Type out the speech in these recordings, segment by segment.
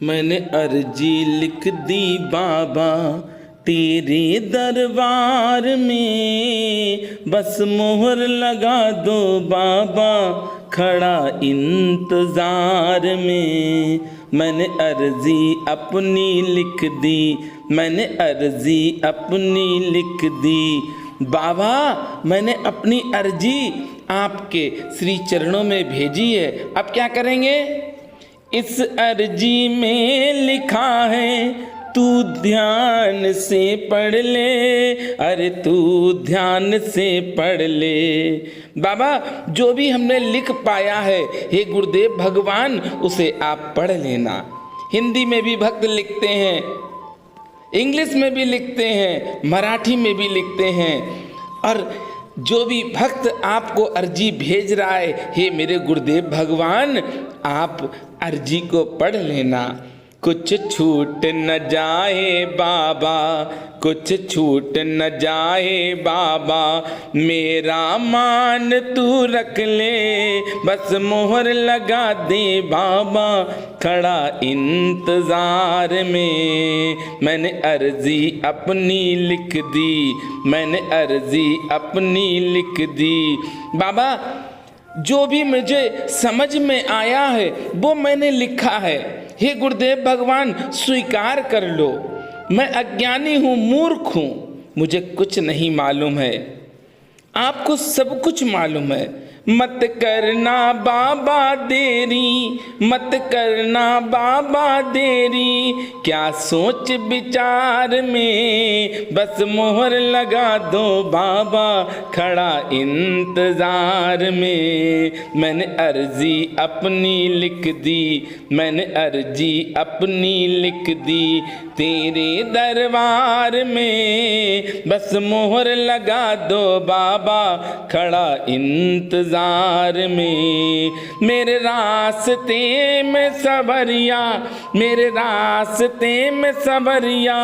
मैंने अर्जी लिख दी बाबा तेरे दरबार में, बस मोहर लगा दो बाबा खड़ा इंतजार में। मैंने अर्जी अपनी लिख दी, मैंने अर्जी अपनी लिख दी बाबा, मैंने अपनी अर्जी आपके श्री चरणों में भेजी है। अब क्या करेंगे? इस अर्जी में लिखा है तू ध्यान से पढ़ ले, अरे तू ध्यान से पढ़ ले। बाबा जो भी हमने लिख पाया है हे गुरुदेव भगवान उसे आप पढ़ लेना। हिंदी में भी भक्त लिखते हैं, इंग्लिश में भी लिखते हैं, मराठी में भी लिखते हैं। और जो भी भक्त आपको अर्जी भेज रहा है हे मेरे गुरुदेव भगवान आप अर्जी को पढ़ लेना। कुछ छूट न जाए बाबा, कुछ छूट न जाए बाबा, मेरा मान तू रख ले, बस मोहर लगा दे बाबा खड़ा इंतजार में। मैंने अर्जी अपनी लिख दी, मैंने अर्जी अपनी लिख दी बाबा। जो भी मुझे समझ में आया है वो मैंने लिखा है हे गुरुदेव भगवान स्वीकार कर लो। मैं अज्ञानी हूँ, मूर्ख हूँ, मुझे कुछ नहीं मालूम है, आपको सब कुछ मालूम है। मत करना बाबा देरी, मत करना बाबा देरी, क्या सोच विचार में, बस मोहर लगा दो बाबा खड़ा इंतजार में। मैंने अर्जी अपनी लिख दी, मैंने अर्जी अपनी लिख दी तेरे दरबार में, बस मोहर लगा दो बाबा खड़ा इंतजार में। मेरे रास्ते में सबरिया, मेरे रास्ते में सबरिया,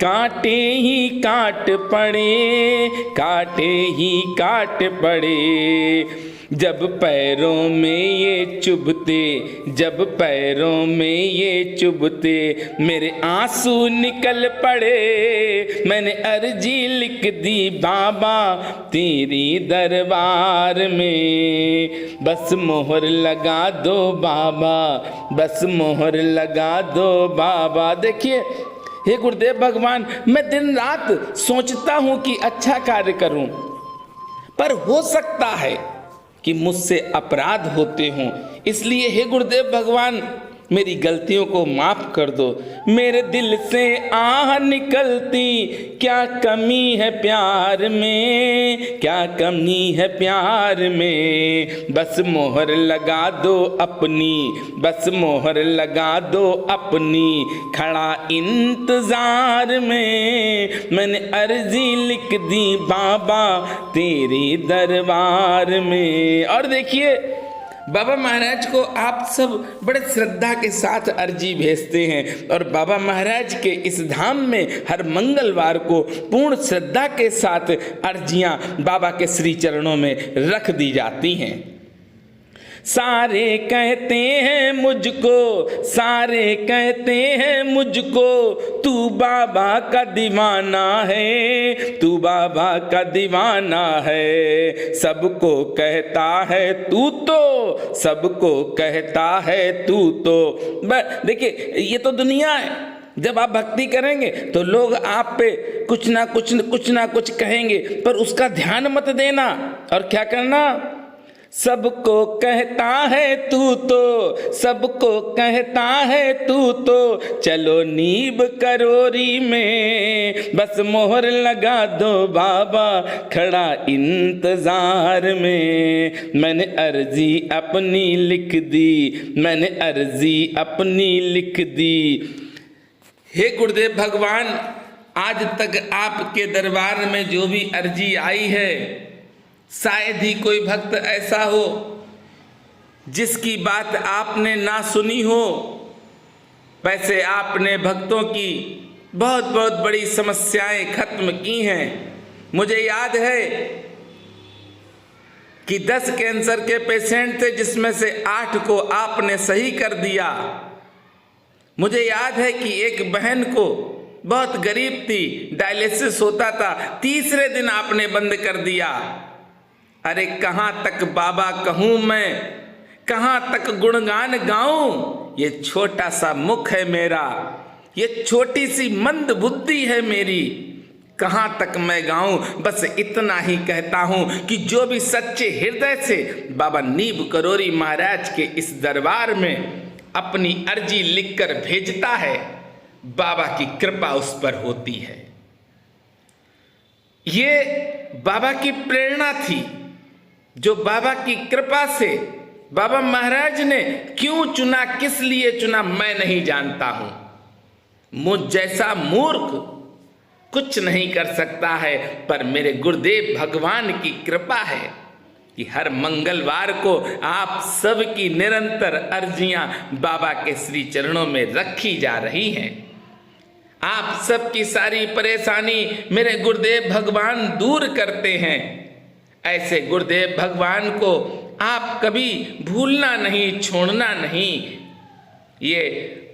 कांटे ही काट पड़े, कांटे ही काट पड़े। जब पैरों में ये चुभते, जब पैरों में ये चुभते, मेरे आंसू निकल पड़े। मैंने अर्जी लिख दी बाबा तेरी दरबार में, बस मोहर लगा दो बाबा, बस मोहर लगा दो बाबा। देखिए हे गुरुदेव भगवान मैं दिन रात सोचता हूँ कि अच्छा कार्य करूँ, पर हो सकता है कि मुझसे अपराध होते हों, इसलिए हे गुरुदेव भगवान मेरी गलतियों को माफ कर दो। मेरे दिल से आह निकलती, क्या कमी है प्यार में, क्या कमी है प्यार में, बस मोहर लगा दो अपनी, बस मोहर लगा दो अपनी खड़ा इंतजार में। मैंने अर्जी लिख दी बाबा तेरी दरबार में। और देखिए बाबा महाराज को आप सब बड़े श्रद्धा के साथ अर्जी भेजते हैं और बाबा महाराज के इस धाम में हर मंगलवार को पूर्ण श्रद्धा के साथ अर्जियां बाबा के श्री चरणों में रख दी जाती हैं। सारे कहते हैं मुझको, सारे कहते हैं मुझको, तू बाबा का दीवाना है, तू बाबा का दीवाना है। सबको कहता है तू तो, सबको कहता है तू तो। देखिए ये तो दुनिया है, जब आप भक्ति करेंगे तो लोग आप पे कुछ ना कुछ कहेंगे, पर उसका ध्यान मत देना। और क्या करना? सबको कहता है तू तो, सबको कहता है तू तो, चलो नीब करोरी में, बस मोहर लगा दो बाबा खड़ा इंतजार में। मैंने अर्जी अपनी लिख दी, मैंने अर्जी अपनी लिख दी। हे गुरुदेव भगवान आज तक आपके दरबार में जो भी अर्जी आई है, शायद ही कोई भक्त ऐसा हो जिसकी बात आपने ना सुनी हो। वैसे आपने भक्तों की बहुत बहुत बड़ी समस्याएं खत्म की हैं। मुझे याद है कि 10 कैंसर के पेशेंट थे जिसमें से 8 को आपने सही कर दिया। मुझे याद है कि एक बहन को, बहुत गरीब थी, डायलिसिस होता था, तीसरे दिन आपने बंद कर दिया। अरे कहाँ तक बाबा कहूँ मैं, कहाँ तक गुणगान गाऊं, ये छोटा सा मुख है मेरा, ये छोटी सी मंद बुद्धि है मेरी, कहाँ तक मैं गाऊं। बस इतना ही कहता हूं कि जो भी सच्चे हृदय से बाबा नीब करोरी महाराज के इस दरबार में अपनी अर्जी लिखकर भेजता है, बाबा की कृपा उस पर होती है। ये बाबा की प्रेरणा थी, जो बाबा की कृपा से बाबा महाराज ने क्यों चुना, किस लिए चुना, मैं नहीं जानता हूं। मुझ जैसा मूर्ख कुछ नहीं कर सकता है, पर मेरे गुरुदेव भगवान की कृपा है कि हर मंगलवार को आप सबकी निरंतर अर्जियां बाबा के श्री चरणों में रखी जा रही हैं। आप सबकी सारी परेशानी मेरे गुरुदेव भगवान दूर करते हैं। ऐसे गुरुदेव भगवान को आप कभी भूलना नहीं, छोड़ना नहीं। ये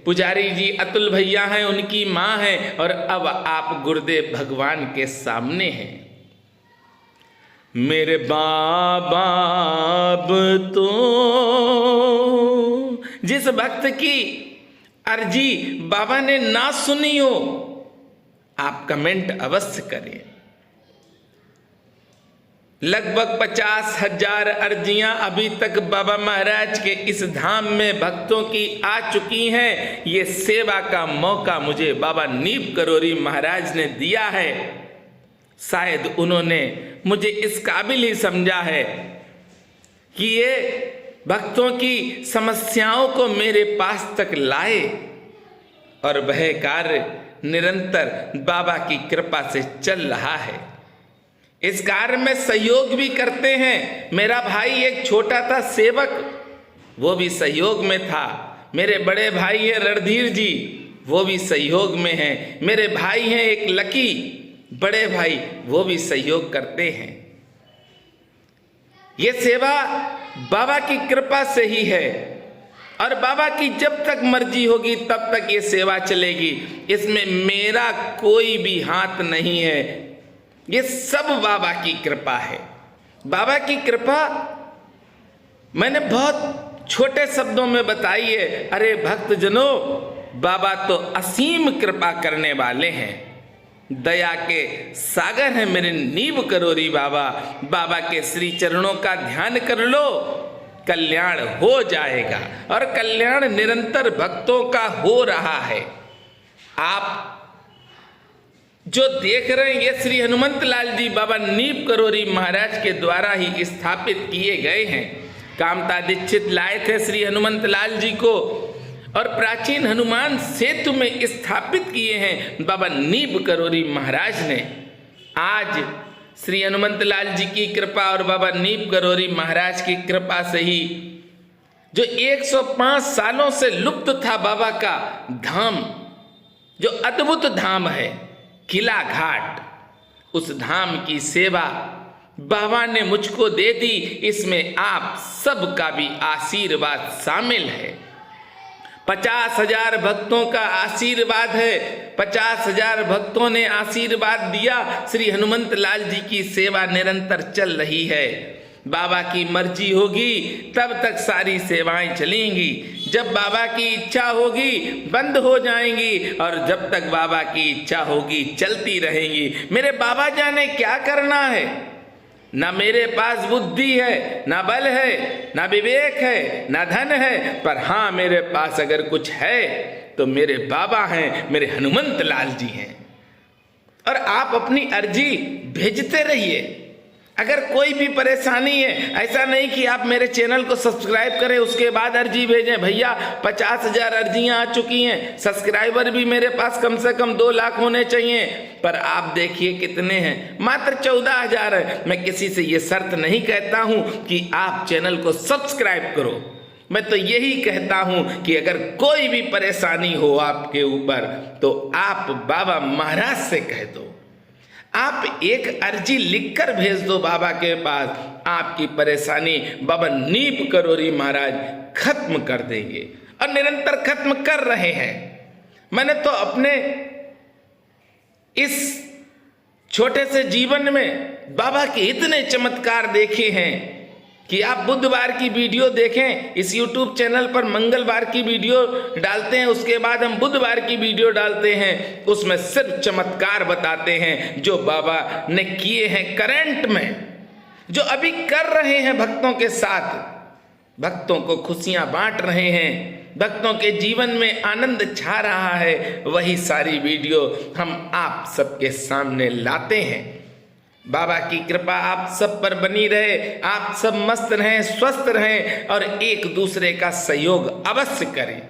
पुजारी जी अतुल भैया हैं, उनकी माँ हैं, और अब आप गुरुदेव भगवान के सामने हैं। मेरे बाबा तो जिस भक्त की अर्जी बाबा ने ना सुनी हो, आप कमेंट अवश्य करें। लगभग 50,000 अर्जियां अभी तक बाबा महाराज के इस धाम में भक्तों की आ चुकी हैं। ये सेवा का मौका मुझे बाबा नीब करोरी महाराज ने दिया है। शायद उन्होंने मुझे इस काबिल ही समझा है कि ये भक्तों की समस्याओं को मेरे पास तक लाए, और वह कार्य निरंतर बाबा की कृपा से चल रहा है। इस कार्य में सहयोग भी करते हैं। मेरा भाई एक छोटा था सेवक, वो भी सहयोग में था। मेरे बड़े भाई है रणधीर जी, वो भी सहयोग में हैं। मेरे भाई हैं एक लकी, बड़े भाई, वो भी सहयोग करते हैं। ये सेवा बाबा की कृपा से ही है, और बाबा की जब तक मर्जी होगी तब तक ये सेवा चलेगी। इसमें मेरा कोई भी हाथ नहीं है, ये सब बाबा की कृपा है। बाबा की कृपा मैंने बहुत छोटे शब्दों में बताई है। अरे भक्तजनों, बाबा तो असीम कृपा करने वाले हैं, दया के सागर हैं मेरे नीब करोरी बाबा। बाबा के श्री चरणों का ध्यान कर लो, कल्याण हो जाएगा, और कल्याण निरंतर भक्तों का हो रहा है। आप जो देख रहे हैं, ये श्री हनुमंत लाल जी बाबा नीब करोरी महाराज के द्वारा ही स्थापित किए गए हैं। कामता दीक्षित लाए थे श्री हनुमंत लाल जी को, और प्राचीन हनुमान सेतु में स्थापित किए हैं बाबा नीब करोरी महाराज ने। आज श्री हनुमंत लाल जी की कृपा और बाबा नीब करोरी महाराज की कृपा से ही जो 105 सालों से लुप्त था बाबा का धाम, जो अद्भुत धाम है किला घाट, उस धाम की सेवा बाबा ने मुझको दे दी। इसमें आप सबका भी आशीर्वाद शामिल है। 50,000 भक्तों का आशीर्वाद है। 50,000 भक्तों ने आशीर्वाद दिया। श्री हनुमंत लाल जी की सेवा निरंतर चल रही है। बाबा की मर्जी होगी तब तक सारी सेवाएं चलेंगी। जब बाबा की इच्छा होगी बंद हो जाएंगी, और जब तक बाबा की इच्छा होगी चलती रहेंगी। मेरे बाबा जाने क्या करना है। ना मेरे पास बुद्धि है, ना बल है, ना विवेक है, ना धन है, पर हाँ मेरे पास अगर कुछ है तो मेरे बाबा हैं, मेरे हनुमंत लाल जी हैं। और आप अपनी अर्जी भेजते रहिए। अगर कोई भी परेशानी है, ऐसा नहीं कि आप मेरे चैनल को सब्सक्राइब करें उसके बाद अर्जी भेजें। भैया 50,000 अर्जियां आ चुकी हैं, सब्सक्राइबर भी मेरे पास कम से कम 2 लाख होने चाहिए, पर आप देखिए कितने हैं, मात्र 14,000 है। मैं किसी से ये शर्त नहीं कहता हूं कि आप चैनल को सब्सक्राइब करो। मैं तो यही कहता हूं कि अगर कोई भी परेशानी हो आपके ऊपर तो आप बाबा महाराज से कह दो। आप एक अर्जी लिखकर भेज दो बाबा के पास, आपकी परेशानी बाबा नीब करोरी महाराज खत्म कर देंगे, और निरंतर खत्म कर रहे हैं। मैंने तो अपने इस छोटे से जीवन में बाबा के इतने चमत्कार देखे हैं कि आप बुधवार की वीडियो देखें। इस YouTube चैनल पर मंगलवार की वीडियो डालते हैं, उसके बाद हम बुधवार की वीडियो डालते हैं, उसमें सिर्फ चमत्कार बताते हैं जो बाबा ने किए हैं करंट में, जो अभी कर रहे हैं भक्तों के साथ, भक्तों को खुशियां बांट रहे हैं, भक्तों के जीवन में आनंद छा रहा है। वही सारी वीडियो हम आप सबके सामने लाते हैं। बाबा की कृपा आप सब पर बनी रहे, आप सब मस्त रहें, स्वस्थ रहें और एक दूसरे का सहयोग अवश्य करें,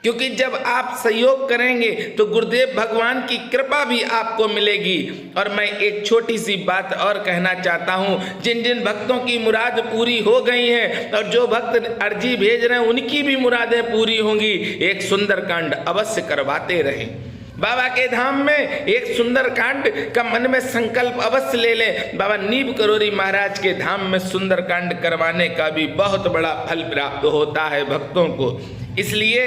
क्योंकि जब आप सहयोग करेंगे तो गुरुदेव भगवान की कृपा भी आपको मिलेगी। और मैं एक छोटी सी बात और कहना चाहता हूँ, जिन जिन भक्तों की मुराद पूरी हो गई है और जो भक्त अर्जी भेज रहे हैं उनकी भी मुरादें पूरी होंगी। एक सुंदरकांड अवश्य करवाते रहें। बाबा के धाम में एक सुंदरकांड का मन में संकल्प अवश्य ले लें। बाबा नीब करोरी महाराज के धाम में सुंदरकांड करवाने का भी बहुत बड़ा फल प्राप्त होता है भक्तों को। इसलिए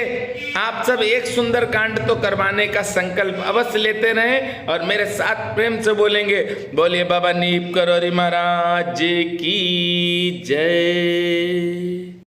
आप सब एक सुंदरकांड तो करवाने का संकल्प अवश्य लेते रहें और मेरे साथ प्रेम से बोलेंगे, बोलिए बाबा नीब करोरी महाराज की जय।